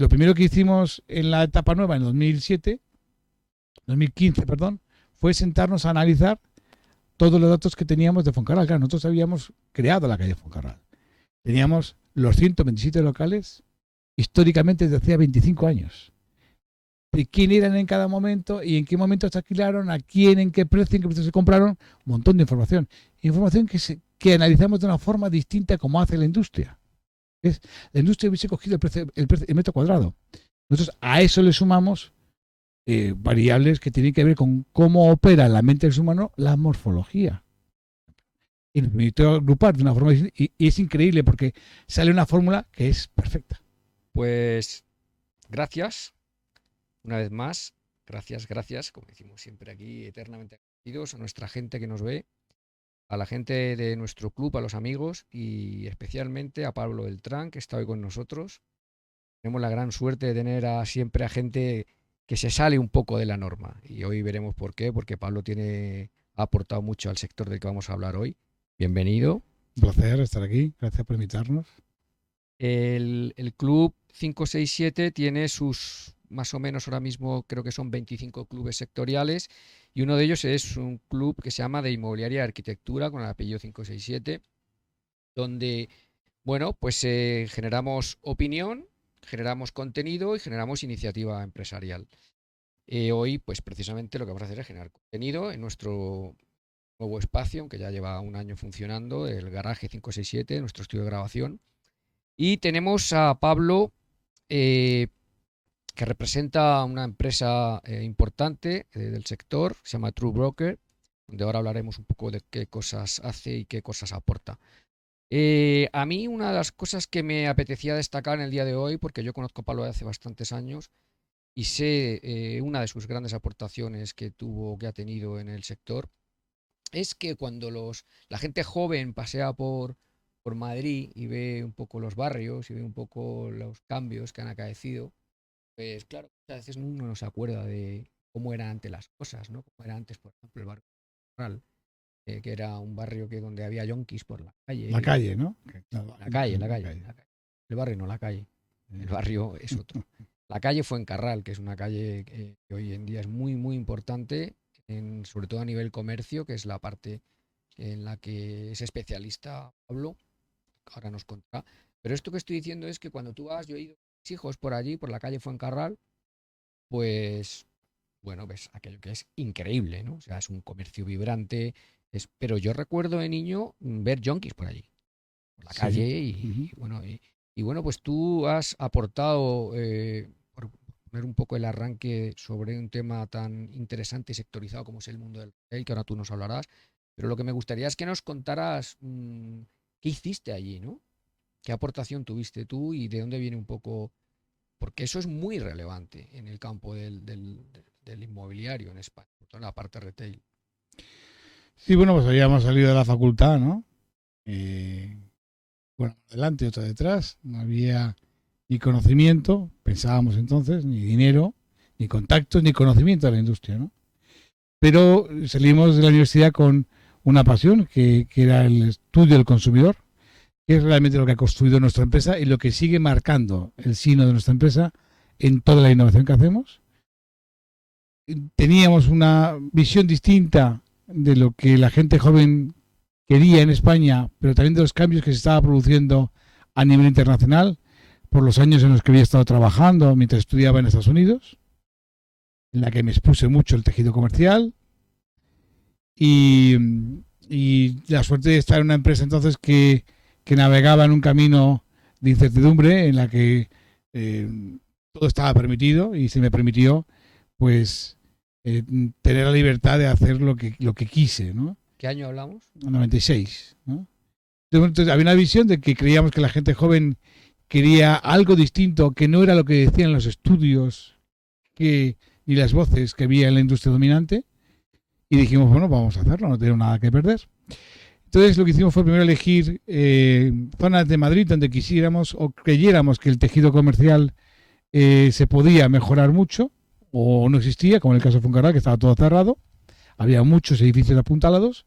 lo primero que hicimos en la etapa nueva, en 2015, perdón, fue sentarnos a analizar todos los datos que teníamos de Foncarral. Claro, nosotros habíamos creado la calle Foncarral. Teníamos los 127 locales históricamente desde hacía 25 años. De quién eran en cada momento y en qué momento se alquilaron, a quién, en qué precio se compraron, un montón de información. Información que analizamos de una forma distinta como hace la industria. La industria hubiese cogido el metro cuadrado. Nosotros a eso le sumamos variables que tienen que ver con cómo opera la mente del ser humano la morfología. Y nos permitió agrupar de una forma distinta y es increíble porque sale una fórmula que es perfecta. Pues gracias, una vez más, gracias, como decimos siempre aquí, eternamente agradecidos a nuestra gente que nos ve, a la gente de nuestro club, a los amigos y especialmente a Pablo Beltrán, que está hoy con nosotros. Tenemos la gran suerte de tener siempre a gente que se sale un poco de la norma y hoy veremos por qué, porque Pablo ha aportado mucho al sector del que vamos a hablar hoy. Bienvenido. Un placer estar aquí, gracias por invitarnos. El Club 567 tiene sus, más o menos ahora mismo creo que son 25 clubes sectoriales y uno de ellos es un club que se llama de Inmobiliaria y Arquitectura con el apellido 567, donde, bueno, pues generamos opinión, generamos contenido y generamos iniciativa empresarial. Hoy, pues precisamente lo que vamos a hacer es generar contenido en nuestro nuevo espacio, aunque ya lleva un año funcionando, el Garaje 567, nuestro estudio de grabación. Y tenemos a Pablo, que representa una empresa importante del sector, se llama True Broker, donde ahora hablaremos un poco de qué cosas hace y qué cosas aporta. A mí una de las cosas que me apetecía destacar en el día de hoy, porque yo conozco a Pablo de hace bastantes años y sé una de sus grandes aportaciones que ha tenido en el sector, es que cuando la gente joven pasea por Madrid y ve un poco los barrios y ve un poco los cambios que han acaecido, pues claro, muchas veces uno no se acuerda de cómo eran antes las cosas, ¿no? Cómo era antes, por ejemplo, el barrio Central, que era un barrio donde había yonkis por la calle. La calle, ¿no? La calle. El barrio no, la calle. El barrio es otro. La calle Fuencarral, que es una calle que hoy en día es muy, muy importante, sobre todo a nivel comercio, que es la parte en la que es especialista Pablo. Ahora nos contará. Pero esto que estoy diciendo es que cuando tú vas, yo he ido con mis hijos por allí, por la calle Fuencarral, pues, bueno, ves aquello que es increíble, ¿no? O sea, es un comercio vibrante, pero yo recuerdo de niño ver yonkis por allí, por la calle, y bueno, pues tú has aportado, por poner un poco el arranque sobre un tema tan interesante y sectorizado como es el mundo del retail, que ahora tú nos hablarás, pero lo que me gustaría es que nos contaras qué hiciste allí, ¿no? ¿Qué aportación tuviste tú y de dónde viene un poco? Porque eso es muy relevante en el campo del inmobiliario en España, sobre todo en la parte retail. Sí, bueno, pues habíamos salido de la facultad, ¿no? Bueno, adelante, otra detrás. No había ni conocimiento, pensábamos entonces, ni dinero, ni contactos, ni conocimiento de la industria, ¿no? Pero salimos de la universidad con una pasión, que era el estudio del consumidor, que es realmente lo que ha construido nuestra empresa y lo que sigue marcando el signo de nuestra empresa en toda la innovación que hacemos. Teníamos una visión distinta de lo que la gente joven quería en España, pero también de los cambios que se estaba produciendo a nivel internacional por los años en los que había estado trabajando mientras estudiaba en Estados Unidos, en la que me expuse mucho el tejido comercial y la suerte de estar en una empresa entonces que navegaba en un camino de incertidumbre en la que todo estaba permitido y se me permitió pues tener la libertad de hacer lo que quise, ¿no? ¿Qué año hablamos? 96, ¿no? Entonces había una visión de que creíamos que la gente joven quería algo distinto, que no era lo que decían los estudios ni las voces que había en la industria dominante, y dijimos, bueno, vamos a hacerlo, no tenemos nada que perder. Entonces lo que hicimos fue primero elegir zonas de Madrid donde quisiéramos o creyéramos que el tejido comercial se podía mejorar mucho o no existía, como en el caso de Fuencarral, que estaba todo cerrado. Había muchos edificios apuntalados.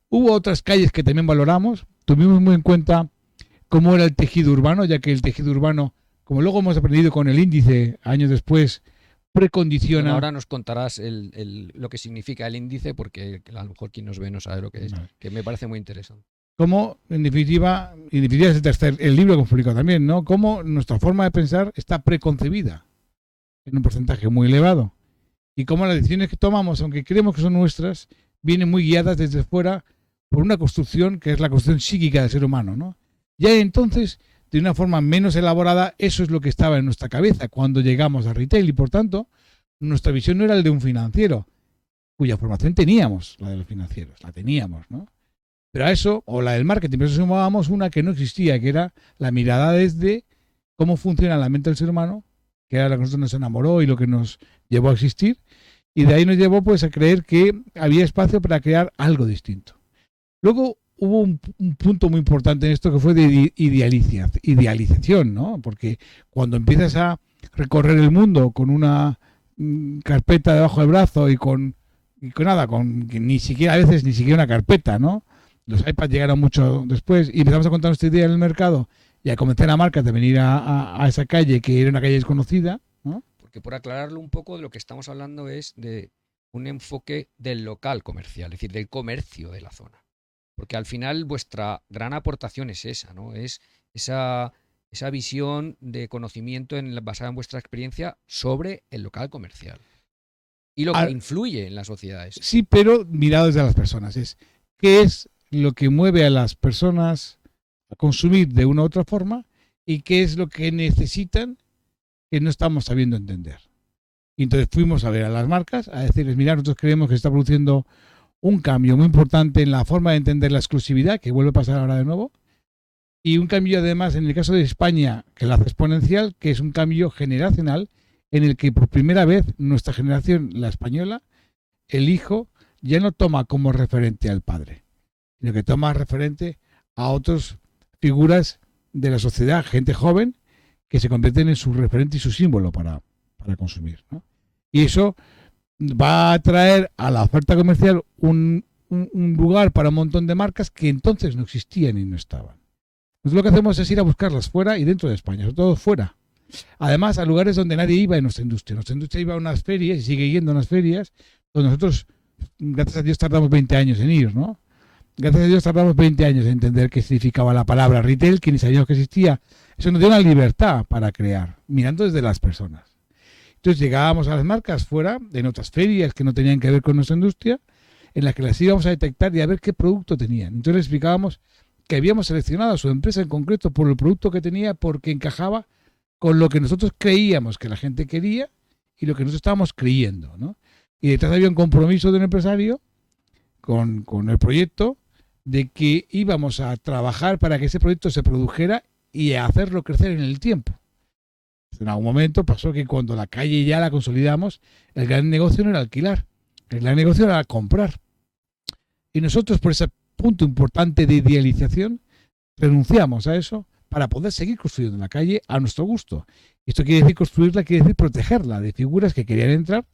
Hubo otras calles que también valoramos. Tuvimos muy en cuenta cómo era el tejido urbano, ya que el tejido urbano como luego hemos aprendido con el índice años después, precondiciona. Bueno, ahora nos contarás lo que significa el índice, porque a lo mejor quien nos ve no sabe lo que es, Vale. que me parece muy interesante. Cómo, en definitiva es el libro que hemos publicado también, ¿no? Cómo nuestra forma de pensar está preconcebida en un porcentaje muy elevado. Y cómo las decisiones que tomamos, aunque creemos que son nuestras, vienen muy guiadas desde fuera por una construcción que es la construcción psíquica del ser humano, ¿no? Ya entonces, de una forma menos elaborada, eso es lo que estaba en nuestra cabeza cuando llegamos a retail y, por tanto, nuestra visión no era el de un financiero, cuya formación teníamos, la de los financieros, la teníamos, ¿no? Pero a eso, o la del marketing, pero eso sumábamos una que no existía, que era la mirada desde cómo funciona la mente del ser humano, que era lo que nosotros nos enamoró y lo que nos llevó a existir, y de ahí nos llevó pues a creer que había espacio para crear algo distinto. Luego hubo un punto muy importante en esto que fue de idealización, ¿no? Porque cuando empiezas a recorrer el mundo con una carpeta debajo del brazo y con nada, con ni siquiera a veces ni siquiera una carpeta, ¿no? Los iPads llegaron mucho después y empezamos a contar nuestra idea en el mercado y a convencer a marcas de venir a esa calle que era una calle desconocida, ¿no? Porque por aclararlo un poco, de lo que estamos hablando es de un enfoque del local comercial, es decir, del comercio de la zona. Porque al final vuestra gran aportación es esa, ¿no? Es esa visión de conocimiento basada en vuestra experiencia sobre el local comercial. Y lo que influye en las sociedades. Sí, pero mirado desde las personas. ¿Qué es lo que mueve a las personas a consumir de una u otra forma y qué es lo que necesitan que no estamos sabiendo entender? Y entonces fuimos a ver a las marcas, a decirles, mira, nosotros creemos que se está produciendo un cambio muy importante en la forma de entender la exclusividad, que vuelve a pasar ahora de nuevo, y un cambio además en el caso de España, que la hace exponencial, que es un cambio generacional en el que por primera vez nuestra generación, la española, el hijo ya no toma como referente al padre, sino que toma referente a otras figuras de la sociedad, gente joven, que se convierten en su referente y su símbolo para consumir, ¿no? Y eso va a traer a la oferta comercial un lugar para un montón de marcas que entonces no existían y no estaban. Entonces lo que hacemos es ir a buscarlas fuera y dentro de España, sobre todo fuera. Además, a lugares donde nadie iba en nuestra industria. Nuestra industria iba a unas ferias y sigue yendo a unas ferias donde nosotros, gracias a Dios, tardamos 20 años en ir, ¿no? Gracias a Dios tardamos 20 años en entender qué significaba la palabra retail, que ni sabíamos que existía. Eso nos dio una libertad para crear, mirando desde las personas. Entonces llegábamos a las marcas fuera, en otras ferias que no tenían que ver con nuestra industria, en las que las íbamos a detectar y a ver qué producto tenían. Entonces les explicábamos que habíamos seleccionado a su empresa en concreto por el producto que tenía, porque encajaba con lo que nosotros creíamos que la gente quería y lo que nosotros estábamos creyendo, ¿no? Y detrás había un compromiso del empresario con el proyecto de que íbamos a trabajar para que ese proyecto se produjera y a hacerlo crecer en el tiempo. En algún momento pasó que cuando la calle ya la consolidamos, el gran negocio no era alquilar, el gran negocio era comprar. Y nosotros, por ese punto importante de idealización, renunciamos a eso para poder seguir construyendo la calle a nuestro gusto. Esto quiere decir construirla, quiere decir protegerla de figuras que querían entrar,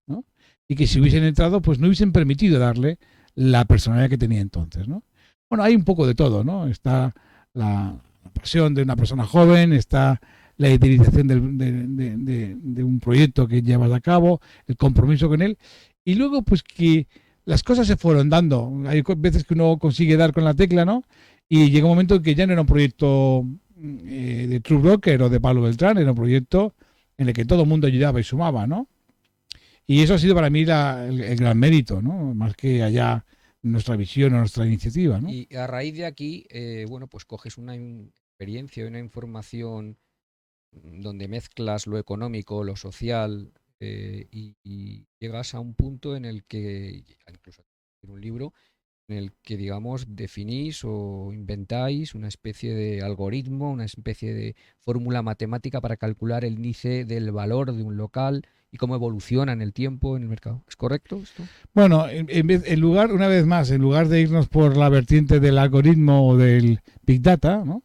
¿no? Y que si hubiesen entrado, pues no hubiesen permitido darle la personalidad que tenía entonces, ¿no? Bueno, hay un poco de todo, ¿no? Está la pasión de una persona joven, está la idealización de un proyecto que llevas a cabo, el compromiso con él, y luego pues que las cosas se fueron dando. Hay veces que uno consigue dar con la tecla, ¿no? Y llega un momento en que ya no era un proyecto de True Broker o de Pablo Beltrán, era un proyecto en el que todo el mundo ayudaba y sumaba, ¿no? Y eso ha sido para mí el gran mérito, ¿no? Más que allá nuestra visión o nuestra iniciativa, ¿no? Y a raíz de aquí, bueno, pues coges una experiencia y una información donde mezclas lo económico, lo social, y llegas a un punto en el que, incluso en un libro, en el que, digamos, definís o inventáis una especie de algoritmo, una especie de fórmula matemática para calcular el índice del valor de un local y cómo evoluciona en el tiempo, en el mercado. ¿Es correcto esto? Bueno, una vez más, en lugar de irnos por la vertiente del algoritmo o del Big Data, ¿no?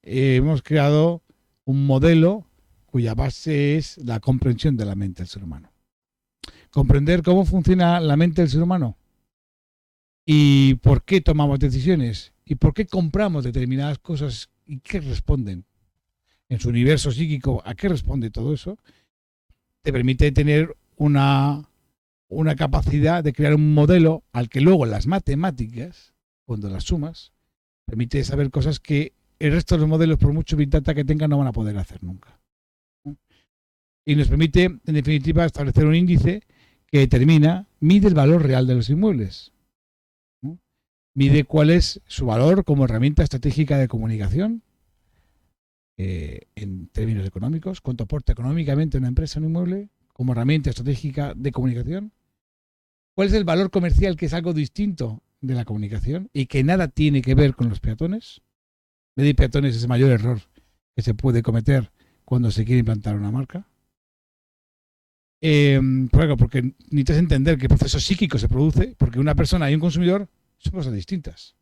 Hemos creado un modelo cuya base es la comprensión de la mente del ser humano. Comprender cómo funciona la mente del ser humano y por qué tomamos decisiones y por qué compramos determinadas cosas y qué responden. en su universo psíquico, a qué responde todo eso, te permite tener una capacidad de crear un modelo al que luego las matemáticas, cuando las sumas, permite saber cosas que el resto de los modelos, por mucho Big Data que tengan, no van a poder hacer nunca. Y nos permite, en definitiva, establecer un índice que mide el valor real de los inmuebles. Mide cuál es su valor como herramienta estratégica de comunicación en términos económicos, cuánto aporta económicamente una empresa un inmueble como herramienta estratégica de comunicación, cuál es el valor comercial, que es algo distinto de la comunicación y que nada tiene que ver con los peatones. Medir peatones es el mayor error que se puede cometer cuando se quiere implantar una marca. Porque necesitas entender qué proceso psíquico se produce, porque una persona y un consumidor son cosas distintas.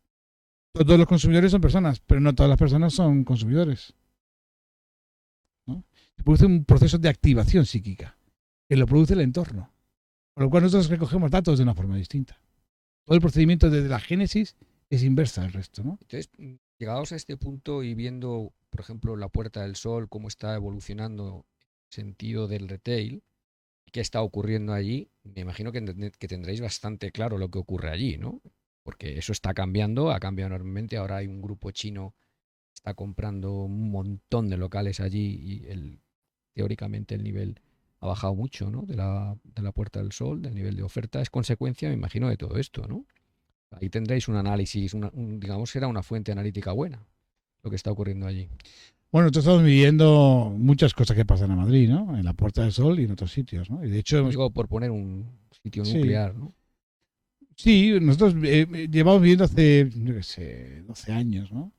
Todos los consumidores son personas, pero no todas las personas son consumidores, ¿no? Se produce un proceso de activación psíquica, que lo produce el entorno. Con lo cual nosotros recogemos datos de una forma distinta. Todo el procedimiento desde la génesis es inversa al resto, ¿no? Entonces, llegados a este punto y viendo, por ejemplo, la Puerta del Sol, cómo está evolucionando el sentido del retail, qué está ocurriendo allí, me imagino que tendréis bastante claro lo que ocurre allí, ¿no? Porque eso está cambiando, ha cambiado enormemente. Ahora hay un grupo chino que está comprando un montón de locales allí y teóricamente el nivel ha bajado mucho, ¿no? De la Puerta del Sol, del nivel de oferta. Es consecuencia, me imagino, de todo esto, ¿no? Ahí tendréis un análisis, digamos, será una fuente analítica buena, lo que está ocurriendo allí. Bueno, nosotros estamos viviendo muchas cosas que pasan en Madrid, ¿no? En la Puerta del Sol y en otros sitios, ¿no? Y de hecho, Digo, por poner un sitio nuclear, ¿no? Sí, nosotros llevamos viviendo hace, yo qué sé, 12 años, ¿no?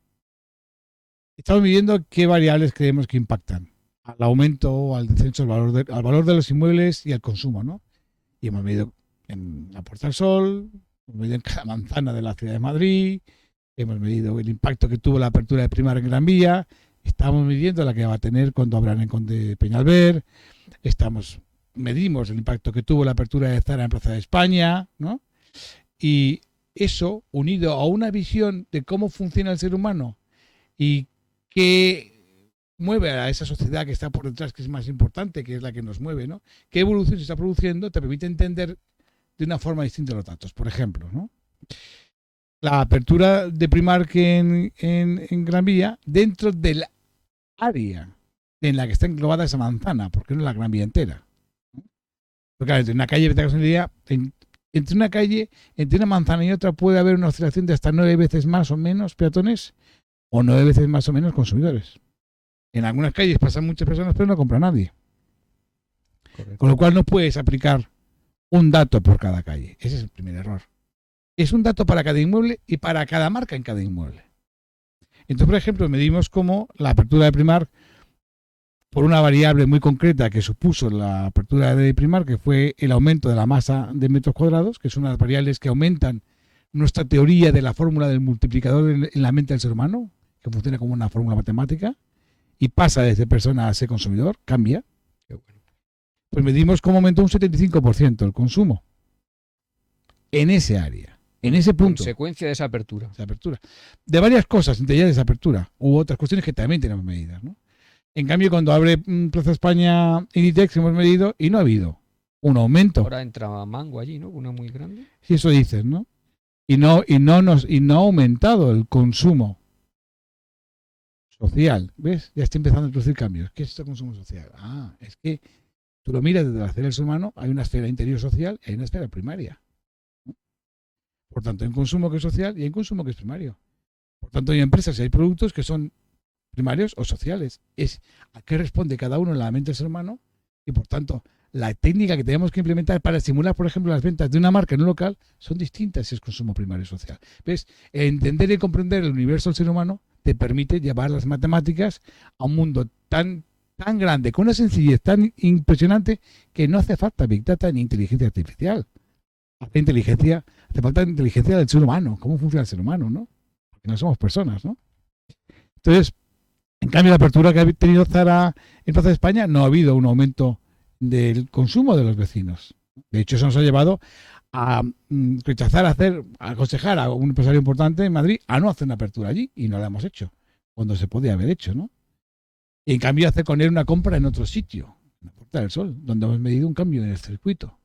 Estamos viviendo qué variables creemos que impactan al aumento o al descenso al valor de los inmuebles y al consumo, ¿no? Y hemos medido en la Puerta del Sol, hemos medido en cada manzana de la ciudad de Madrid, hemos medido el impacto que tuvo la apertura de Primark en Gran Vía, estamos midiendo la que va a tener cuando abran en Conde Peñalver, medimos el impacto que tuvo la apertura de Zara en Plaza de España, ¿no? Y eso, unido a una visión de cómo funciona el ser humano y qué mueve a esa sociedad que está por detrás, que es más importante, que es la que nos mueve, ¿no? ¿Qué evolución se está produciendo? Te permite entender de una forma distinta los datos. Por ejemplo, ¿no? La apertura de Primark en Gran Vía dentro del área en la que está englobada esa manzana, porque no es la Gran Vía entera. Porque claro, en una calle, entre una manzana y otra puede haber una oscilación de hasta 9 veces más o menos peatones o 9 veces más o menos consumidores. En algunas calles pasan muchas personas, pero no compra nadie. Correcto. Con lo cual no puedes aplicar un dato por cada calle. Ese es el primer error. Es un dato para cada inmueble y para cada marca en cada inmueble. Entonces, por ejemplo, medimos cómo la apertura de Primark, por una variable muy concreta que supuso la apertura de Primark, que fue el aumento de la masa de metros cuadrados, que es una de las variables que aumentan nuestra teoría de la fórmula del multiplicador en la mente del ser humano, que funciona como una fórmula matemática, y pasa desde persona a ser consumidor, cambia. Pues medimos cómo aumentó un 75% el consumo en ese área, en ese punto. Consecuencia de esa apertura. De varias cosas, entre ellas de esa apertura. Hubo otras cuestiones que también tenemos medidas, ¿no? En cambio, cuando abre Plaza España Inditex hemos medido y no ha habido un aumento. Ahora entra Mango allí, ¿no? Una muy grande. Sí, eso dices, ¿no? Y no ha aumentado el consumo social. ¿Ves? Ya está empezando a introducir cambios. ¿Qué es este consumo social? Es que tú lo miras desde la esfera del ser humano, hay una esfera interior social y hay una esfera primaria. Por tanto, hay un consumo que es social y hay un consumo que es primario. Por tanto, hay empresas y hay productos que son primarios o sociales. Es a qué responde cada uno en la mente del ser humano y, por tanto, la técnica que tenemos que implementar para estimular, por ejemplo, las ventas de una marca en un local son distintas si es consumo primario o social. ¿Ves? Entender y comprender el universo del ser humano te permite llevar las matemáticas a un mundo tan grande, con una sencillez tan impresionante que no hace falta Big Data ni inteligencia artificial. Hace falta inteligencia del ser humano, cómo funciona el ser humano, ¿no? Porque no somos personas, ¿no? Entonces, en cambio, la apertura que ha tenido Zara en Plaza de España no ha habido un aumento del consumo de los vecinos. De hecho, eso nos ha llevado a rechazar a aconsejar a un empresario importante en Madrid a no hacer una apertura allí y no la hemos hecho, cuando se podía haber hecho, ¿no? Y en cambio hace con él una compra en otro sitio, en la Puerta del Sol, donde hemos medido un cambio en el circuito.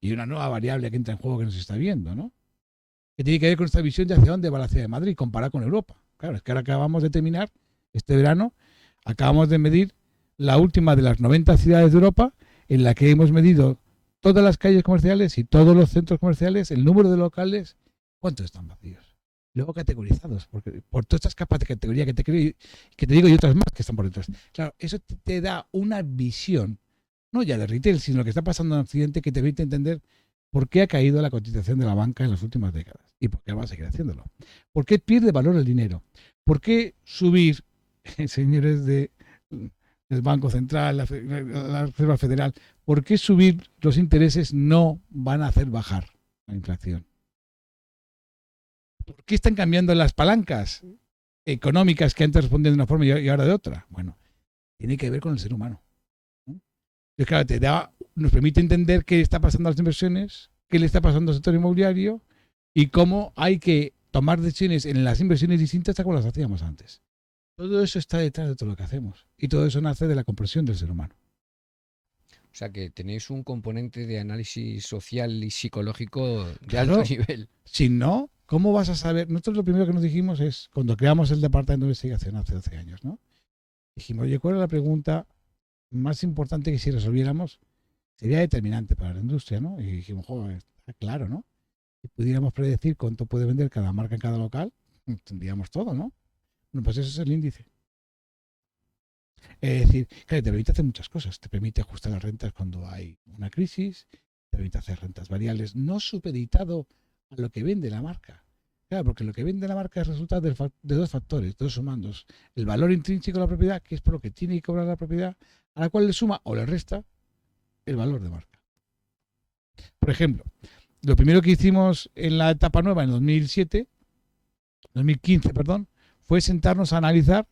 Y una nueva variable que entra en juego que nos está viendo, ¿no? Que tiene que ver con esta visión de hacia dónde va la ciudad de Madrid, comparada con Europa. Claro, es que ahora acabamos de terminar, este verano, acabamos de medir la última de las 90 ciudades de Europa, en la que hemos medido todas las calles comerciales y todos los centros comerciales, el número de locales, cuántos están vacíos. Luego categorizados, porque por todas estas capas de categoría que te digo y otras más que están por detrás. Claro, eso te da una visión, no ya de retail, sino lo que está pasando en Occidente, que te permite entender por qué ha caído la cotización de la banca en las últimas décadas y por qué va a seguir haciéndolo. ¿Por qué pierde valor el dinero? ¿Por qué subir, señores del Banco Central, la Reserva Federal, por qué subir los intereses no van a hacer bajar la inflación? ¿Por qué están cambiando las palancas económicas que antes respondían de una forma y ahora de otra? Bueno, tiene que ver con el ser humano. Entonces, claro, nos permite entender qué está pasando a las inversiones, qué le está pasando al sector inmobiliario y cómo hay que tomar decisiones en las inversiones distintas a como las hacíamos antes. Todo eso está detrás de todo lo que hacemos y todo eso nace de la comprensión del ser humano. O sea que tenéis un componente de análisis social y psicológico de Claro, alto nivel. si no, ¿cómo vas a saber? Nosotros lo primero que nos dijimos es, cuando creamos el departamento de investigación hace 12 años, ¿no? Dijimos, oye, ¿cuál es la pregunta más importante que si resolviéramos sería determinante para la industria, ¿no? Y dijimos, joder, está claro, ¿no? Si pudiéramos predecir cuánto puede vender cada marca en cada local, tendríamos todo, ¿no? Bueno, pues eso es el índice. Es decir, claro, te permite hacer muchas cosas. Te permite ajustar las rentas cuando hay una crisis, te permite hacer rentas variables, no supeditado a lo que vende la marca. Claro, porque lo que vende la marca es resultado de dos factores, dos sumandos. El valor intrínseco de la propiedad, que es por lo que tiene que cobrar la propiedad, a la cual le suma o le resta el valor de marca. Por ejemplo, lo primero que hicimos en la etapa nueva, en 2015, fue sentarnos a analizar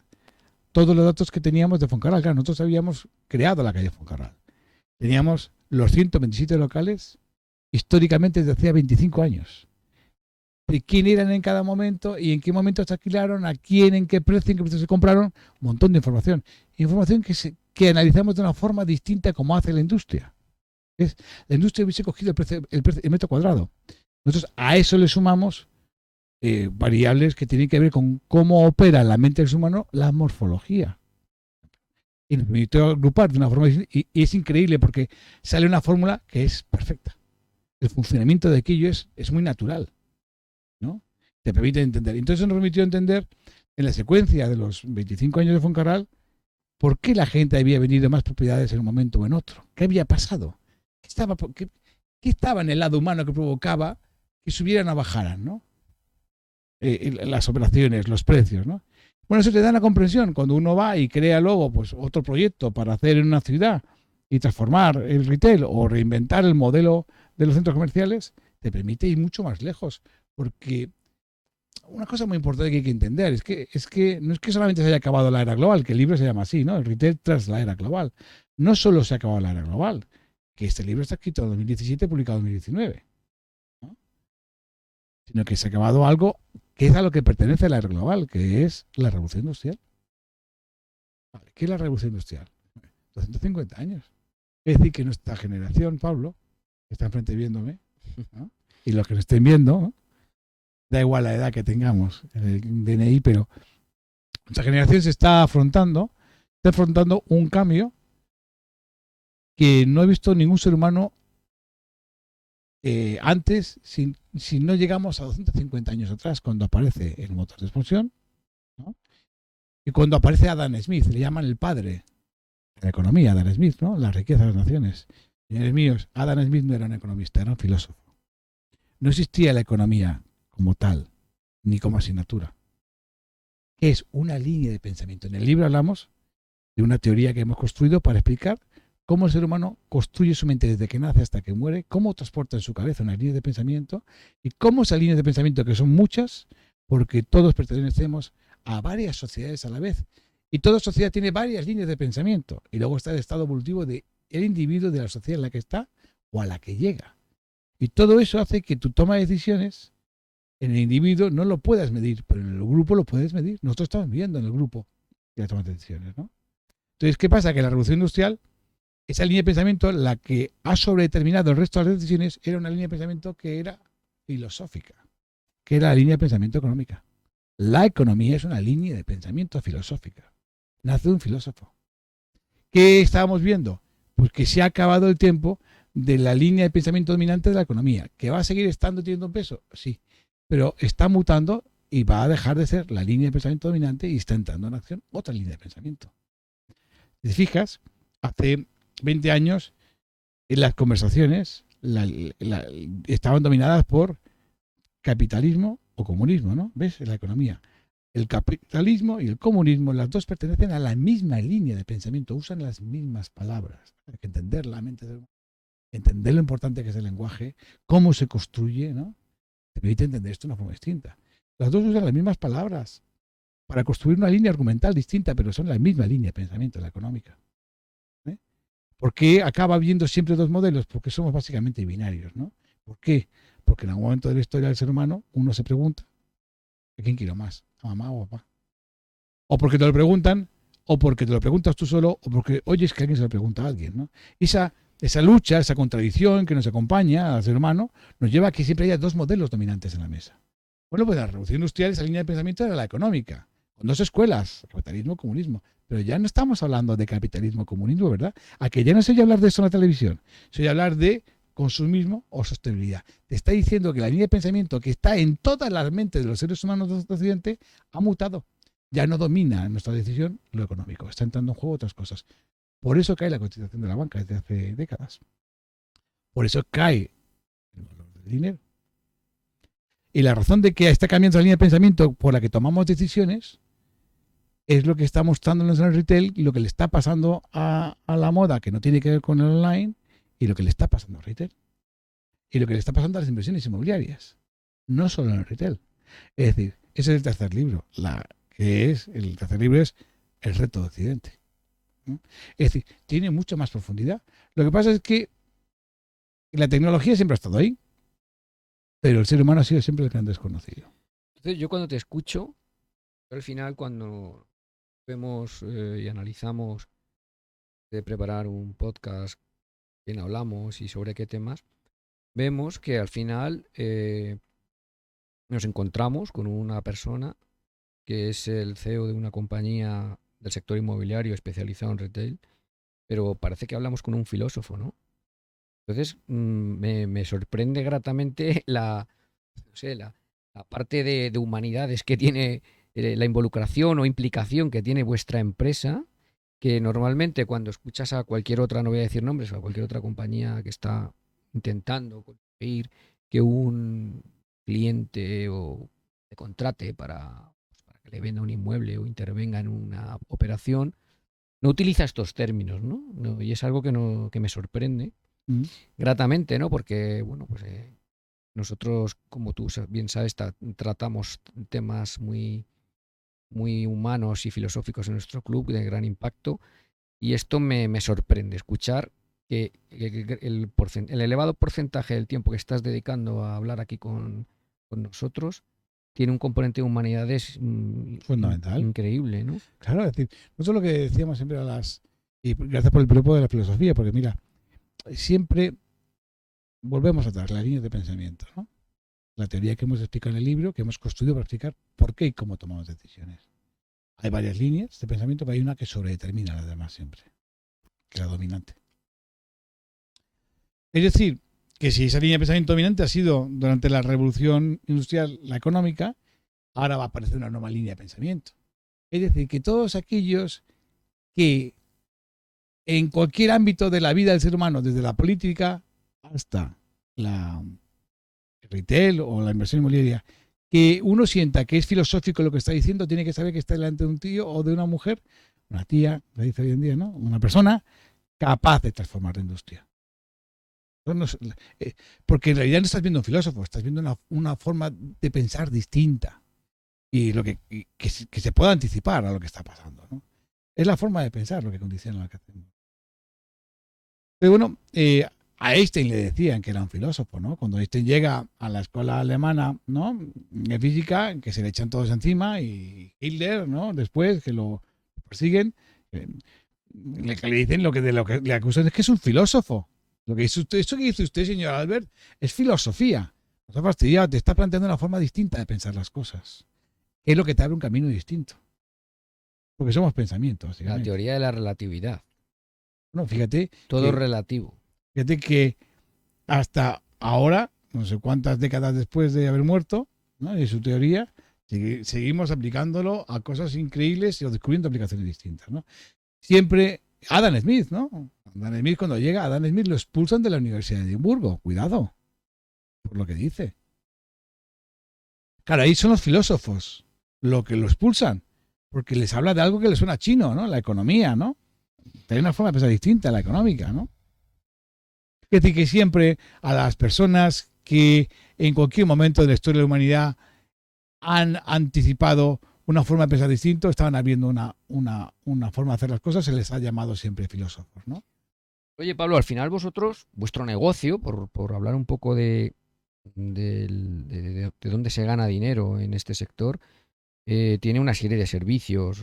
todos los datos que teníamos de Foncarral. Claro, nosotros habíamos creado la calle Foncarral. Teníamos los 127 locales históricamente desde hacía 25 años. De quién eran en cada momento y en qué momento se alquilaron, a quién, en qué precio se compraron, un montón de información. Información que analizamos de una forma distinta a como hace la industria. La industria hubiese cogido el metro cuadrado. Nosotros a eso le sumamos variables que tienen que ver con cómo opera en la mente del ser humano la morfología. Y nos permitió agrupar de una forma distinta, y es increíble porque sale una fórmula que es perfecta. El funcionamiento de aquello es muy natural, ¿no? Te permite entender. Entonces nos permitió entender en la secuencia de los 25 años de Foncarral por qué la gente había vendido más propiedades en un momento o en otro. ¿Qué había pasado? ¿Qué estaba en el lado humano que provocaba que subieran o bajaran, ¿no? Las operaciones, los precios, ¿no? Bueno, eso te da una comprensión. Cuando uno va y crea luego pues, otro proyecto para hacer en una ciudad y transformar el retail o reinventar el modelo de los centros comerciales, te permite ir mucho más lejos. Porque una cosa muy importante que hay que entender es que no es que solamente se haya acabado la era global, que el libro se llama así, ¿no? El retail tras la era global. No solo se ha acabado la era global, que este libro está escrito en 2017 y publicado en 2019, ¿no? Sino que se ha acabado algo que es a lo que pertenece a la era global, que es la revolución industrial. Vale, ¿qué es la revolución industrial? 250 años. Es decir, que nuestra generación, Pablo, que está enfrente viéndome, ¿no? Y los que nos estén viendo, ¿no? Da igual la edad que tengamos en el DNI, pero nuestra generación se está afrontando un cambio que no he visto ningún ser humano antes, si no llegamos a 250 años atrás, cuando aparece el motor de expulsión, ¿no? Y cuando aparece Adam Smith, le llaman el padre de la economía, Adam Smith, ¿no? La riqueza de las naciones. Señores míos, Adam Smith no era un economista, era un filósofo. No existía la economía como tal, ni como asignatura. Es una línea de pensamiento. En el libro hablamos de una teoría que hemos construido para explicar cómo el ser humano construye su mente desde que nace hasta que muere, cómo transporta en su cabeza una línea de pensamiento y cómo esas líneas de pensamiento, que son muchas, porque todos pertenecemos a varias sociedades a la vez. Y toda sociedad tiene varias líneas de pensamiento. Y luego está el estado evolutivo del individuo, de la sociedad en la que está o a la que llega. Y todo eso hace que tu toma de decisiones en el individuo no lo puedas medir, pero en el grupo lo puedes medir. Nosotros estamos viviendo en el grupo de la toma de decisiones, ¿no? Entonces, ¿qué pasa? Que la revolución industrial, esa línea de pensamiento, la que ha sobredeterminado el resto de las decisiones, era una línea de pensamiento que era filosófica, que era la línea de pensamiento económica. La economía es una línea de pensamiento filosófica. Nace un filósofo. ¿Qué estábamos viendo? Pues que se ha acabado el tiempo de la línea de pensamiento dominante de la economía. ¿Que va a seguir estando teniendo un peso? Sí, pero está mutando y va a dejar de ser la línea de pensamiento dominante y está entrando en acción otra línea de pensamiento. Si te fijas, hace 20 años las conversaciones estaban dominadas por capitalismo o comunismo, ¿no? ¿Ves? En la economía. El capitalismo y el comunismo, las dos pertenecen a la misma línea de pensamiento, usan las mismas palabras. Hay que entender la mente, entender lo importante que es el lenguaje, cómo se construye, ¿no? Te permite entender esto de una forma distinta. Las dos usan las mismas palabras para construir una línea argumental distinta, pero son la misma línea de pensamiento, la económica. ¿Eh? ¿Por qué acaba habiendo siempre dos modelos? Porque somos básicamente binarios, ¿no? ¿Por qué? Porque en algún momento de la historia del ser humano uno se pregunta ¿a quién quiero más? ¿A mamá o a papá? O porque te lo preguntan, o porque te lo preguntas tú solo, o porque oyes que alguien se lo pregunta a alguien, ¿no? Esa lucha, esa contradicción que nos acompaña al ser humano, nos lleva a que siempre haya dos modelos dominantes en la mesa. Bueno, pues la revolución industrial, esa línea de pensamiento era la económica, con dos escuelas, capitalismo y comunismo. Pero ya no estamos hablando de capitalismo y comunismo, ¿verdad? A que ya no se oye hablar de eso en la televisión. Se oye hablar de consumismo o sostenibilidad. Te está diciendo que la línea de pensamiento que está en todas las mentes de los seres humanos de Occidente ha mutado. Ya no domina en nuestra decisión lo económico. Está entrando en juego otras cosas. Por eso cae la cotización de la banca desde hace décadas. Por eso cae el valor del dinero. Y la razón de que está cambiando la línea de pensamiento por la que tomamos decisiones es lo que está mostrándonos en el retail y lo que le está pasando a la moda, que no tiene que ver con el online, y lo que le está pasando al retail. Y lo que le está pasando a las inversiones inmobiliarias. No solo en el retail. Es decir, ese es el tercer libro. El tercer libro es El reto de Occidente. ¿No? Es decir, tiene mucha más profundidad. Lo que pasa es que la tecnología siempre ha estado ahí, pero el ser humano ha sido siempre el gran desconocido. Entonces, yo cuando te escucho, al final cuando vemos y analizamos de preparar un podcast, bien hablamos y sobre qué temas, vemos que al final nos encontramos con una persona que es el CEO de una compañía del sector inmobiliario especializado en retail, pero parece que hablamos con un filósofo, ¿no? Entonces me sorprende gratamente no sé, la parte de humanidades que tiene la involucración o implicación que tiene vuestra empresa, que normalmente cuando escuchas a cualquier otra, no voy a decir nombres, a cualquier otra compañía que está intentando conseguir que un cliente o te contrate para que le venda un inmueble o intervenga en una operación, no utiliza estos términos, ¿no? Y es algo que me sorprende gratamente, ¿no? Porque, bueno, pues nosotros, como tú bien sabes, tratamos temas muy, muy humanos y filosóficos en nuestro club de gran impacto, y esto me sorprende, escuchar que el elevado porcentaje del tiempo que estás dedicando a hablar aquí con nosotros tiene un componente de humanidades fundamental. Increíble, ¿no? Claro, es decir, nosotros lo que decíamos siempre y gracias por el piropo de la filosofía, porque mira, siempre volvemos atrás, las líneas de pensamiento, ¿no? La teoría que hemos explicado en el libro, que hemos construido para explicar por qué y cómo tomamos decisiones. Hay varias líneas de pensamiento, pero hay una que sobredetermina a las demás siempre, que es la dominante. Es decir, que si esa línea de pensamiento dominante ha sido durante la revolución industrial la económica, ahora va a aparecer una nueva línea de pensamiento. Es decir, que todos aquellos que en cualquier ámbito de la vida del ser humano, desde la política hasta el retail o la inversión inmobiliaria, que uno sienta que es filosófico lo que está diciendo, tiene que saber que está delante de un tío o de una mujer, una tía, se dice hoy en día, ¿no? Una persona capaz de transformar la industria. Porque en realidad no estás viendo un filósofo, estás viendo una forma de pensar distinta y que se pueda anticipar a lo que está pasando, ¿no? Es la forma de pensar lo que condiciona lo que hacemos. Pero bueno, a Einstein le decían que era un filósofo, ¿no? Cuando Einstein llega a la escuela alemana, ¿no? De física, que se le echan todos encima, y Hitler, ¿no? Después que lo persiguen, le dicen lo que le acusan es que es un filósofo. Lo que dice usted, esto que dice usted, señor Albert, es filosofía. No te has fastidiado, te está planteando una forma distinta de pensar las cosas. Es lo que te abre un camino distinto. Porque somos pensamientos, La básicamente. teoría de la relatividad. No, fíjate Todo es relativo. fíjate que hasta ahora, no sé cuántas décadas después de haber muerto, ¿no? Y su teoría, seguimos aplicándolo a cosas increíbles y descubriendo aplicaciones distintas, ¿no? Siempre Adam Smith, ¿no? Adam Smith, cuando llega, Adam Smith lo expulsan de la Universidad de Edimburgo. Cuidado, por lo que dice. Claro, ahí son los filósofos lo que lo expulsan, porque les habla de algo que les suena chino, ¿no? La economía, ¿no? Hay una forma de pensar distinta, la económica, ¿no? Es decir, que siempre a las personas que en cualquier momento de la historia de la humanidad han anticipado una forma de pensar distinto, estaban habiendo una forma de hacer las cosas, se les ha llamado siempre filósofos, ¿no? Oye, Pablo, al final vosotros, vuestro negocio, por hablar un poco de dónde se gana dinero en este sector, tiene una serie de servicios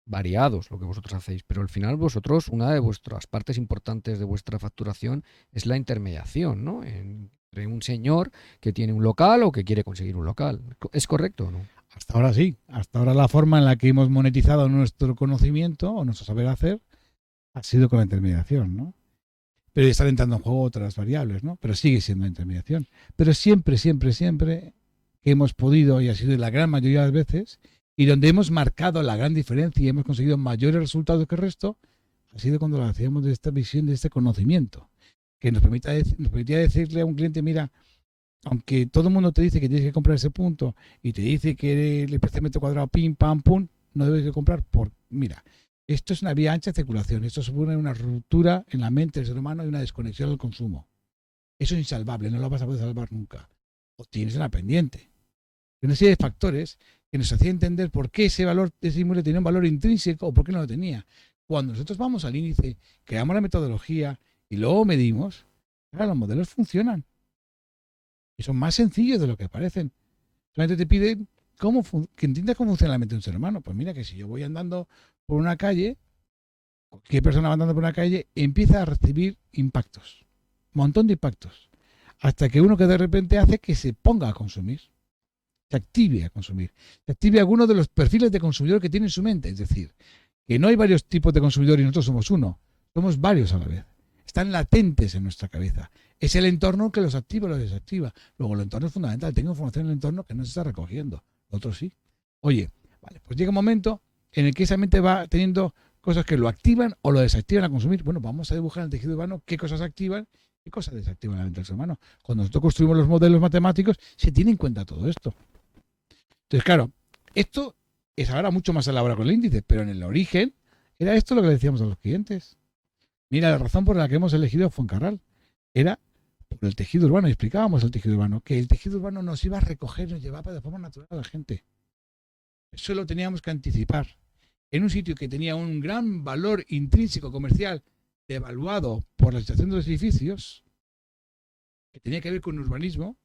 variados, lo que vosotros hacéis, pero al final vosotros, una de vuestras partes importantes de vuestra facturación es la intermediación, ¿no? Entre un señor que tiene un local o que quiere conseguir un local. ¿Es correcto o no? Hasta ahora sí, hasta ahora la forma en la que hemos monetizado nuestro conocimiento o nuestro saber hacer ha sido con la intermediación, ¿no? Pero ya están entrando en juego otras variables, ¿no? Pero sigue siendo la intermediación. Pero siempre, siempre, siempre que hemos podido, y ha sido la gran mayoría de las veces, y donde hemos marcado la gran diferencia y hemos conseguido mayores resultados que el resto, ha sido cuando lo hacíamos de esta visión, de este conocimiento, que nos permitía decirle a un cliente, mira, aunque todo el mundo te dice que tienes que comprar ese punto y te dice que el precio de metro cuadrado, pim, pam, pum, no debes de comprar mira, esto es una vía ancha de circulación, esto supone una ruptura en la mente del ser humano y una desconexión del consumo. Eso es insalvable, no lo vas a poder salvar nunca. O tienes una pendiente. Hay una serie de factores que nos hacían entender por qué ese valor de ese inmueble tenía un valor intrínseco o por qué no lo tenía. Cuando nosotros vamos al índice, creamos la metodología y luego medimos, claro, los modelos funcionan. Y son más sencillos de lo que parecen. Solamente te piden que entiendas cómo funciona la mente de un ser humano. Pues mira que si yo voy andando por una calle, cualquier persona va andando por una calle empieza a recibir impactos. Un montón de impactos. Hasta que uno que de repente hace que se ponga a consumir. Se active a consumir. Se active alguno de los perfiles de consumidor que tiene en su mente. Es decir, que no hay varios tipos de consumidor y nosotros somos uno. Somos varios a la vez. Están latentes en nuestra cabeza. Es el entorno que los activa o los desactiva. Luego el entorno es fundamental. Tengo información en el entorno que no se está recogiendo. Otros sí. Oye, vale, pues llega un momento en el que esa mente va teniendo cosas que lo activan o lo desactivan a consumir. Bueno, vamos a dibujar en el tejido urbano qué cosas activan y qué cosas desactivan la mente del ser humano. Cuando nosotros construimos los modelos matemáticos, se tiene en cuenta todo esto. Entonces, claro, esto es ahora mucho más elaborado con el índice, pero en el origen era esto lo que le decíamos a los clientes. Mira, la razón por la que hemos elegido Fuencarral era por el tejido urbano, y explicábamos el tejido urbano, que el tejido urbano nos iba a recoger, nos llevaba de forma natural a la gente. Eso lo teníamos que anticipar. En un sitio que tenía un gran valor intrínseco comercial, devaluado por la situación de los edificios, que tenía que ver con urbanismo,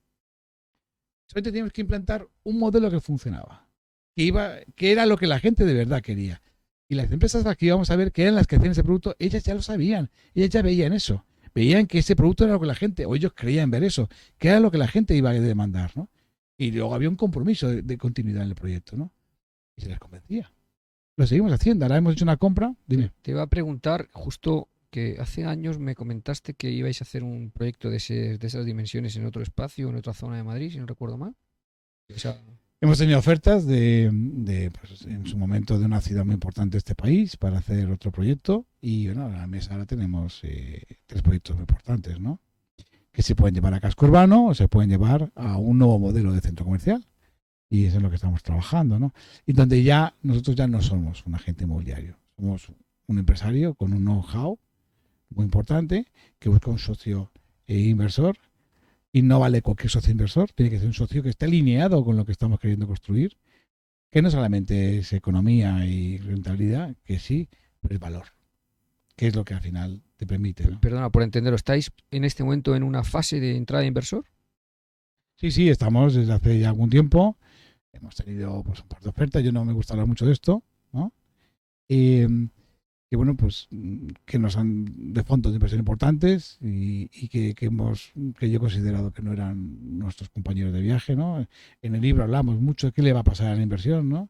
solamente teníamos que implantar un modelo que funcionaba, que era lo que la gente de verdad quería. Y las empresas a las que íbamos a ver que eran las que hacían ese producto, ellas ya lo sabían, ellas ya veían eso, veían que ese producto era lo que la gente, o ellos creían ver eso, que era lo que la gente iba a demandar, ¿no? Y luego había un compromiso de continuidad en el proyecto, ¿no? Y se les convencía. Lo seguimos haciendo, ahora hemos hecho una compra, dime. Te iba a preguntar, justo que hace años me comentaste que ibais a hacer un proyecto de esas dimensiones en otro espacio, en otra zona de Madrid, si no recuerdo mal. O sea, Hemos tenido ofertas pues, en su momento de una ciudad muy importante de este país para hacer otro proyecto y bueno, en la mesa ahora tenemos 3 proyectos muy importantes, ¿no? Que se pueden llevar a casco urbano o se pueden llevar a un nuevo modelo de centro comercial y eso es lo que estamos trabajando, ¿no? Y donde ya nosotros ya no somos un agente inmobiliario, somos un empresario con un know-how muy importante que busca un socio inversor. Y no vale cualquier socio inversor, tiene que ser un socio que esté alineado con lo que estamos queriendo construir, que no solamente es economía y rentabilidad, que sí, pero es valor, que es lo que al final te permite, ¿no? perdona por entenderlo, ¿estáis en este momento en una fase de entrada de inversor? Sí, estamos desde hace ya algún tiempo, hemos tenido pues, un par de ofertas, yo no me gusta hablar mucho de esto, ¿no? que bueno, pues que nos han de fondos de inversión importantes y que yo he considerado que no eran nuestros compañeros de viaje, ¿no? En el libro hablamos mucho de qué le va a pasar a la inversión, ¿no?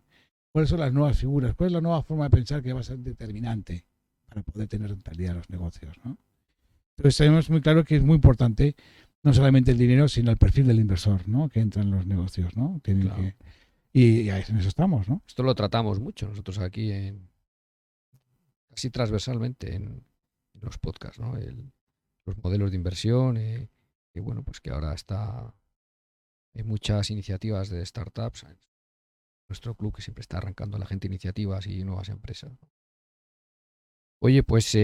¿Cuáles son las nuevas figuras? ¿Cuál es la nueva forma de pensar que va a ser determinante para poder tener rentabilidad en los negocios, ¿no? Entonces sabemos muy claro que es muy importante no solamente el dinero, sino el perfil del inversor, ¿no? Que entra en los negocios, ¿no? Claro. Y en eso estamos, ¿no? Esto lo tratamos mucho nosotros aquí, así transversalmente en los podcasts, ¿no? Los modelos de inversión, que bueno, pues que ahora hay muchas iniciativas de startups. Nuestro club que siempre está arrancando a la gente iniciativas y nuevas empresas. Oye, pues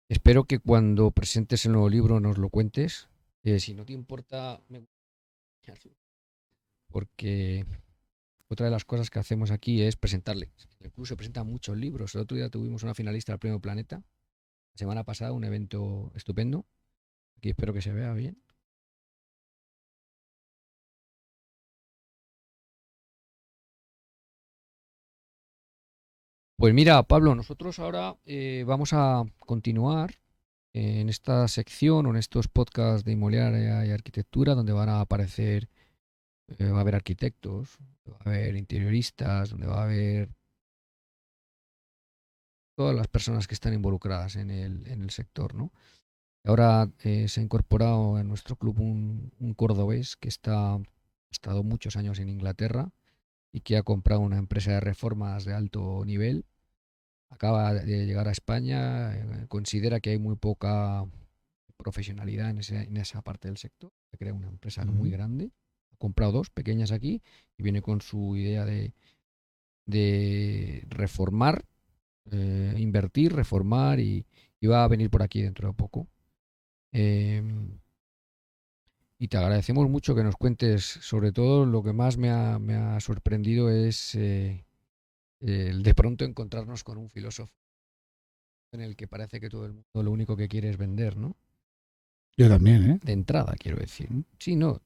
espero que cuando presentes el nuevo libro nos lo cuentes. Si no te importa, porque otra de las cosas que hacemos aquí es presentarle. En el club se presentan muchos libros. El otro día tuvimos una finalista del Premio Planeta. La semana pasada un evento estupendo. Aquí espero que se vea bien. Pues mira, Pablo, nosotros ahora vamos a continuar en esta sección o en estos podcasts de inmobiliaria y arquitectura, donde van a aparecer, va a haber arquitectos, va a haber interioristas, donde va a haber todas las personas que están involucradas en el sector, ¿no? Ahora se ha incorporado en nuestro club un cordobés que ha estado muchos años en Inglaterra y que ha comprado una empresa de reformas de alto nivel. Acaba de llegar a España, considera que hay muy poca profesionalidad en esa parte del sector. Ha creado una empresa muy grande, ha comprado dos pequeñas aquí y viene con su idea de reformar, invertir, reformar y va a venir por aquí dentro de poco. Y te agradecemos mucho que nos cuentes, sobre todo lo que más me ha sorprendido es el de pronto encontrarnos con un filósofo en el que parece que todo el mundo lo único que quiere es vender, ¿no? Yo también, ¿eh? De entrada, quiero decir. Sí, no,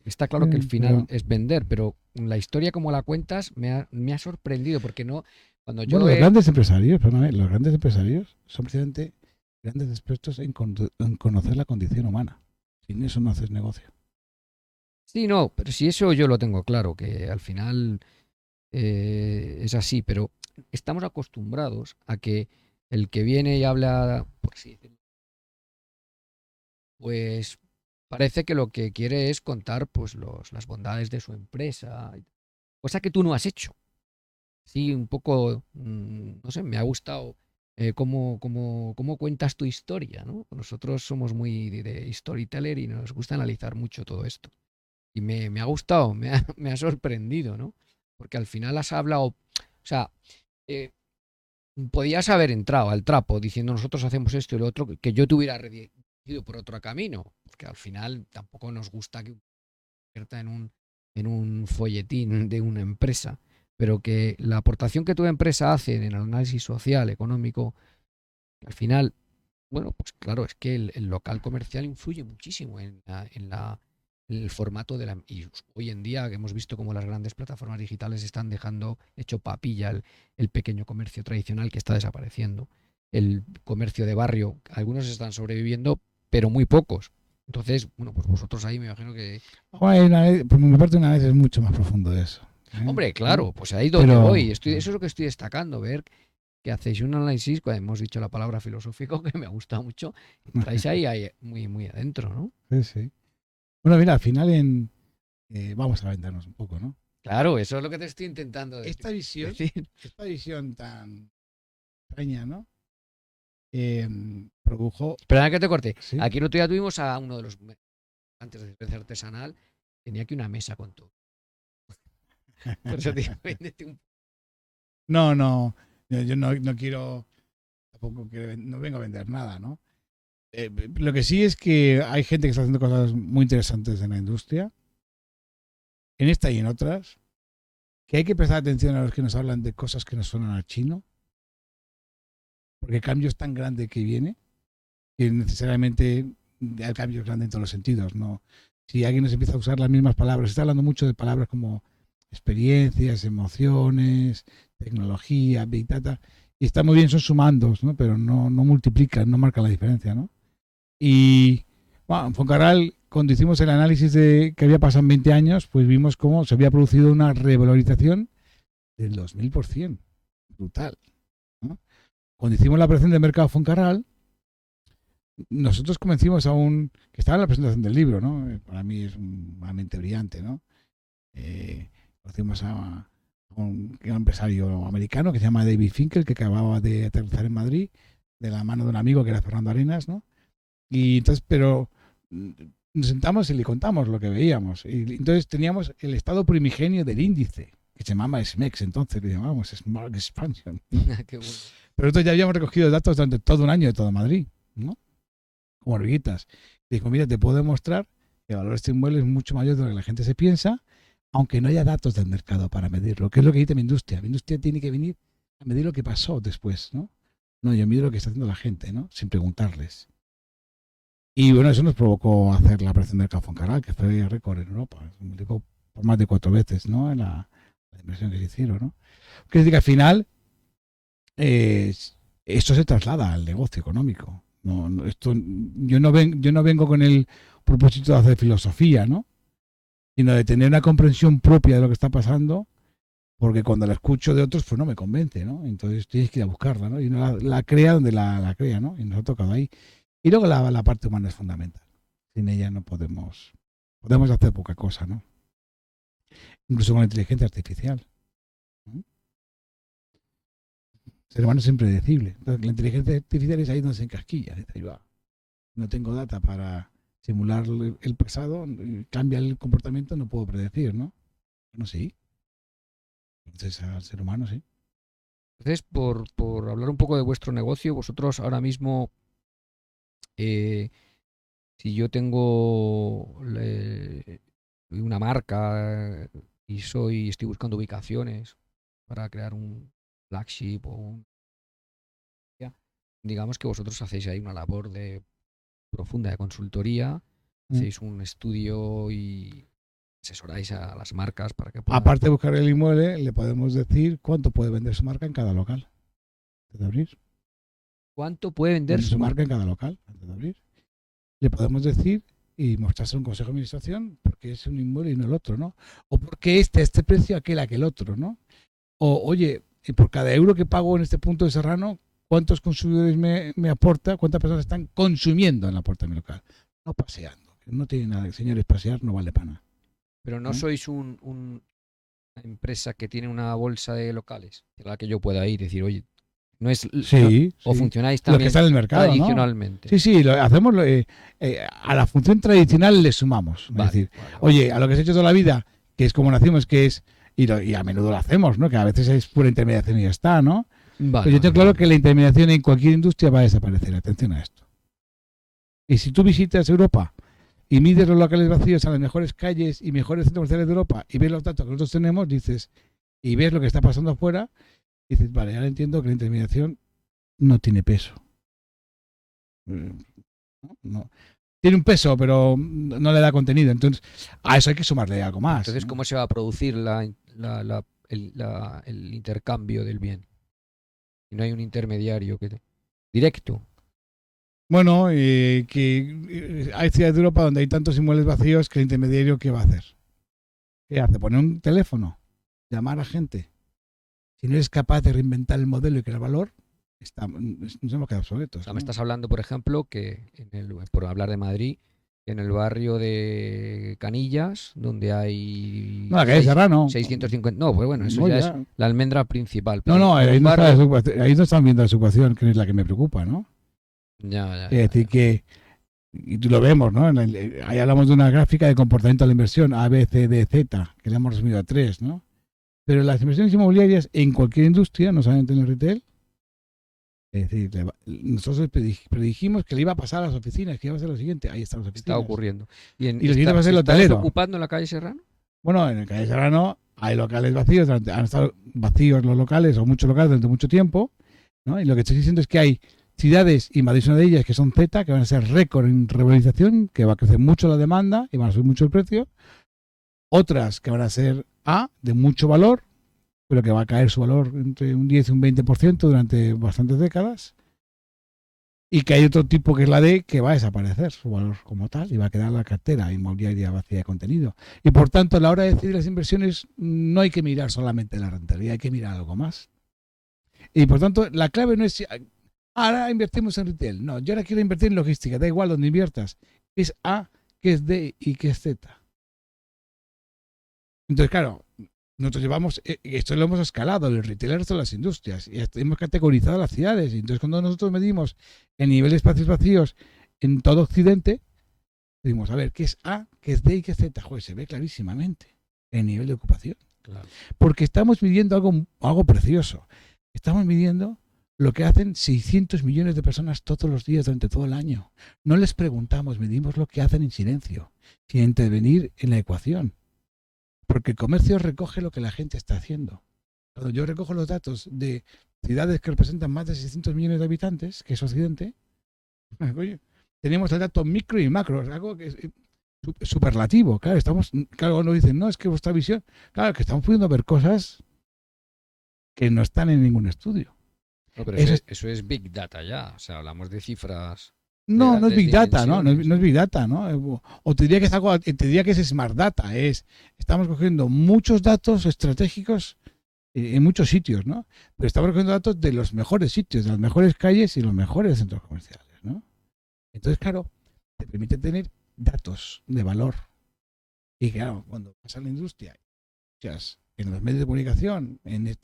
está claro que el Sí, final pero, es vender, pero la historia como la cuentas me ha sorprendido, porque no, cuando bueno, yo los he... grandes empresarios, perdóname, los grandes empresarios son precisamente grandes expertos en conocer la condición humana. Sin eso no haces negocio. Sí, no, pero si eso yo lo tengo claro, que al final es así, pero estamos acostumbrados a que el que viene y habla, por así decirlo, pues parece que lo que quiere es contar pues las bondades de su empresa, cosa que tú no has hecho. Sí, un poco, no sé, me ha gustado cómo cuentas tu historia, ¿no? Nosotros somos muy de storyteller y nos gusta analizar mucho todo esto. Y me ha gustado, me ha sorprendido, ¿no? Porque al final has hablado, o sea, eh, podías haber entrado al trapo diciendo nosotros hacemos esto y lo otro, que yo te hubiera redirigido por otro camino, porque al final tampoco nos gusta que convierta en un folletín de una empresa, pero que la aportación que tu empresa hace en el análisis social, económico, al final, bueno, pues claro, es que el local comercial influye muchísimo en el formato de la... Y hoy en día que hemos visto cómo las grandes plataformas digitales están dejando hecho papilla el pequeño comercio tradicional que está desapareciendo. El comercio de barrio, algunos están sobreviviendo, pero muy pocos. Entonces, bueno, pues vosotros ahí me imagino que... Ahora por mi parte, una vez es mucho más profundo de eso, ¿eh? Hombre, claro, pues ahí donde Pero, voy. Eso es lo que estoy destacando, ver que hacéis un análisis, cuando hemos dicho la palabra filosófico, que me ha gustado mucho, entráis ahí muy, muy adentro, ¿no? sí, sí. Bueno, mira, al final vamos a vendernos un poco, ¿no? Claro, eso es lo que te estoy intentando Esta visión, decir. esta visión tan extraña, ¿no? Produjo, Perdona que te corte. sí. Aquí el otro día tuvimos a uno de los antes de cerveza artesanal, tenía aquí una mesa con todo. Por eso te digo, véndete un... No, no, yo no quiero, tampoco quiero, no vengo a vender nada, ¿no? Lo que sí es que hay gente que está haciendo cosas muy interesantes en la industria, en esta y en otras, que hay que prestar atención a los que nos hablan de cosas que nos suenan al chino, porque el cambio es tan grande que viene, que necesariamente el cambio es grande en todos los sentidos, ¿no? Si alguien nos empieza a usar las mismas palabras, está hablando mucho de palabras como experiencias, emociones, tecnología, Big Data. Y está muy bien, son sumandos, ¿no? Pero no multiplican, no marcan la diferencia, ¿no? Y bueno, en Foncarral, cuando hicimos el análisis de que había pasado en 20 años, pues vimos cómo se había producido una revalorización del 2000%. Brutal, ¿no? Cuando hicimos la operación de mercado Foncarral, nosotros convencimos a que estaba en la presentación del libro, ¿no? Para mí es una mente brillante, ¿no? Conocimos a un empresario americano que se llama David Finkel, que acababa de aterrizar en Madrid, de la mano de un amigo que era Fernando Arenas, ¿no? Y entonces, pero nos sentamos y le contamos lo que veíamos. Y entonces teníamos el estado primigenio del índice, que se llamaba SMEX, entonces le llamábamos Smart Expansion. Qué bueno. Pero entonces ya habíamos recogido datos durante todo un año de todo Madrid, ¿no? Como hormiguitas. Y dijo, mira, te puedo demostrar que el valor de este inmueble es mucho mayor de lo que la gente se piensa, aunque no haya datos del mercado para medirlo, que es lo que dice mi industria. Mi industria tiene que venir a medir lo que pasó después, ¿no? No, yo mido lo que está haciendo la gente, ¿no? Sin preguntarles. Y bueno, eso nos provocó hacer la operación del Foncarral, que fue récord en Europa. Se multiplicó por más de 4 veces, ¿no? En la inversión que se hicieron, ¿no? Quiere decir que al final esto se traslada al negocio económico. Yo no vengo con el propósito de hacer filosofía, ¿no? Sino de tener una comprensión propia de lo que está pasando, porque cuando la escucho de otros, pues no me convence, ¿no? Entonces tienes que ir a buscarla, ¿no? Y uno la crea donde la crea, ¿no? Y nos ha tocado ahí. Y luego la parte humana es fundamental. Sin ella no podemos hacer poca cosa, ¿no? Incluso con la inteligencia artificial. ¿No? El ser humano es impredecible. Entonces, la inteligencia artificial es ahí donde se encasquilla. Dice, ahí va. No tengo data para simular el pasado, cambia el comportamiento, no puedo predecir, ¿no? Bueno, sí. Entonces, al ser humano, sí. Entonces, por hablar un poco de vuestro negocio, vosotros ahora mismo, si yo tengo una marca y estoy buscando ubicaciones para crear un flagship digamos que vosotros hacéis ahí una labor profunda de consultoría, hacéis un estudio y asesoráis a las marcas para que puedan... Aparte de buscar el inmueble, le podemos decir cuánto puede vender su marca en cada local antes de abrir. ¿Cuánto puede vender su marca en cada local antes de abrir? Le podemos decir y mostrarse un consejo de administración porque es un inmueble y no el otro, ¿no? O porque este precio, aquel otro, ¿no? O, oye, por cada euro que pago en este punto de Serrano, ¿cuántos consumidores me aporta? ¿Cuántas personas están consumiendo en la puerta de mi local? No paseando. No tiene nada. Señores, pasear no vale para nada. Pero no sois una empresa que tiene una bolsa de locales a la que yo pueda ir y decir, oye, no es... Sí, o sí. funcionáis también lo que está en el mercado, tradicionalmente. ¿no? Sí, hacemos a la función tradicional le sumamos. Vale, es decir, vale. Oye, a lo que se ha hecho toda la vida, que es como nacimos, que es... Y a menudo lo hacemos, ¿no? Que a veces es pura intermediación y ya está, ¿no? Vale, pero yo tengo claro que la intermediación en cualquier industria va a desaparecer. Atención a esto. Y si tú visitas Europa y mides los locales vacíos a las mejores calles y mejores centros comerciales de Europa y ves los datos que nosotros tenemos, dices, y ves lo que está pasando afuera, dices, vale, ahora entiendo que la intermediación no tiene peso. No. Tiene un peso, pero no le da contenido. Entonces, a eso hay que sumarle algo más. Entonces, ¿no? ¿Cómo se va a producir el intercambio del bien? Si no hay un intermediario directo. Bueno, que hay ciudades de Europa donde hay tantos inmuebles vacíos que el intermediario, ¿qué va a hacer? ¿Qué hace? ¿Poner un teléfono? ¿Llamar a gente? Si no eres capaz de reinventar el modelo y crear valor, nos hemos quedado obsoletos. O sea, me estás hablando, por ejemplo, que por hablar de Madrid, en el barrio de Canillas, donde hay... No, la calle Serrano. 650... No, pues bueno, eso ya es la almendra principal. No, ahí no están viendo la ocupación, que es la que me preocupa, ¿no? Ya. Es decir, que, y lo vemos, ¿no? Ahí hablamos de una gráfica de comportamiento de la inversión, A, B, C, D, Z, que le hemos resumido a 3, ¿no? Pero las inversiones inmobiliarias en cualquier industria, no solamente en el retail, es decir, nosotros predijimos que le iba a pasar a las oficinas, que iba a ser lo siguiente, ahí están las oficinas. Está ocurriendo. Y lo siguiente va a ser el hotelero. ¿Estás ocupando en la calle Serrano? Bueno, en la calle Serrano hay locales vacíos, han estado vacíos los locales, o muchos locales durante mucho tiempo, ¿no? Y lo que estoy diciendo es que hay ciudades, y Madrid es una de ellas, que son Z, que van a ser récord en revalorización, que va a crecer mucho la demanda y van a subir mucho el precio. Otras que van a ser A de mucho valor, pero que va a caer su valor entre un 10 y un 20% durante bastantes décadas. Y que hay otro tipo que es la D, que va a desaparecer su valor como tal y va a quedar la cartera inmobiliaria vacía de contenido. Y por tanto, a la hora de decidir las inversiones, no hay que mirar solamente la rentabilidad, hay que mirar algo más. Y por tanto, la clave no es ahora invertimos en retail. No, yo ahora quiero invertir en logística, da igual donde inviertas. Es A, que es D y que es Z. Entonces, claro, nosotros llevamos, esto lo hemos escalado, el retail al resto de las industrias, y hemos categorizado las ciudades. Y entonces, cuando nosotros medimos el nivel de espacios vacíos en todo Occidente, decimos, a ver, ¿qué es A, qué es D y qué es Z? Joder, se ve clarísimamente el nivel de ocupación. Claro. Porque estamos midiendo algo precioso. Estamos midiendo lo que hacen 600 millones de personas todos los días durante todo el año. No les preguntamos, medimos lo que hacen en silencio, sin intervenir en la ecuación. Porque el comercio recoge lo que la gente está haciendo. Cuando yo recojo los datos de ciudades que representan más de 600 millones de habitantes, que es Occidente, oye, tenemos el dato micro y macro, algo que es superlativo. Claro, claro, nos dicen, no, es que vuestra visión, claro, que estamos pudiendo ver cosas que no están en ningún estudio. No, pero eso es Big Data ya, o sea, hablamos de cifras. No, no es Big Data, ¿no? No es Big Data, ¿no? O te diría que es algo, te diría que es Smart Data, estamos cogiendo muchos datos estratégicos en muchos sitios, ¿no? Pero estamos cogiendo datos de los mejores sitios, de las mejores calles y los mejores centros comerciales, ¿no? Entonces, claro, te permite tener datos de valor. Y claro, cuando pasa la industria, en los medios de comunicación, en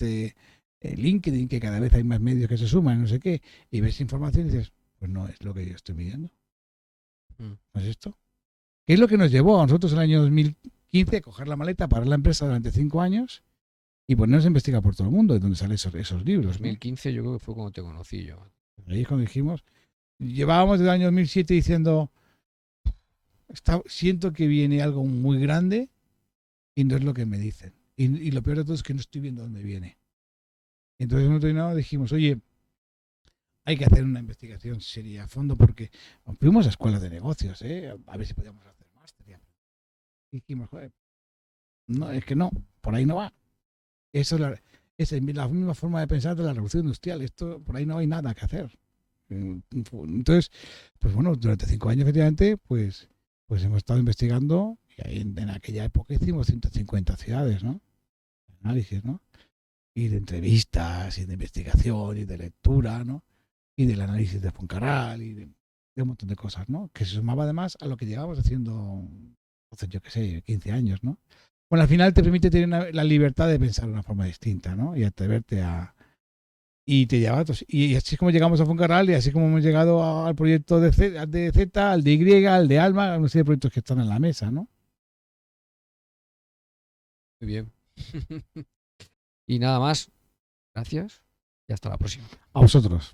LinkedIn, que cada vez hay más medios que se suman, no sé qué, y ves información y dices, pues no es lo que yo estoy midiendo. ¿No es esto? ¿Qué es lo que nos llevó a nosotros en el año 2015 a coger la maleta, parar la empresa durante 5 años y ponernos a investigar por todo el mundo, de donde salen esos libros? 2015 ¿no? Yo creo que fue cuando te conocí yo. Ahí es cuando dijimos, llevábamos desde el año 2007 diciendo, siento que viene algo muy grande y no es lo que me dicen. Y lo peor de todo es que no estoy viendo dónde viene. Entonces, en un determinado dijimos, oye, hay que hacer una investigación seria a fondo porque fuimos a escuelas de negocios, a ver si podíamos hacer máster. Y dijimos, joder, no, es que no, por ahí no va. Eso es la misma forma de pensar de la revolución industrial. Esto, por ahí no hay nada que hacer. Entonces, pues bueno, durante 5 años efectivamente, pues hemos estado investigando y ahí en aquella época hicimos 150 ciudades, ¿no? Análisis, ¿no? Y de entrevistas, y de investigación, y de lectura, ¿no? Y del análisis de Foncarral, y de un montón de cosas, ¿no? Que se sumaba además a lo que llevábamos haciendo, entonces yo qué sé, 15 años, ¿no? Bueno, al final te permite tener la libertad de pensar de una forma distinta, ¿no? Y atreverte a... Y te lleva a otros. Y así es como llegamos a Foncarral y así como hemos llegado al proyecto de Z, al de Y, al de Alma, una serie de proyectos que están en la mesa, ¿no? Muy bien. Y nada más. Gracias y hasta la próxima. A vosotros.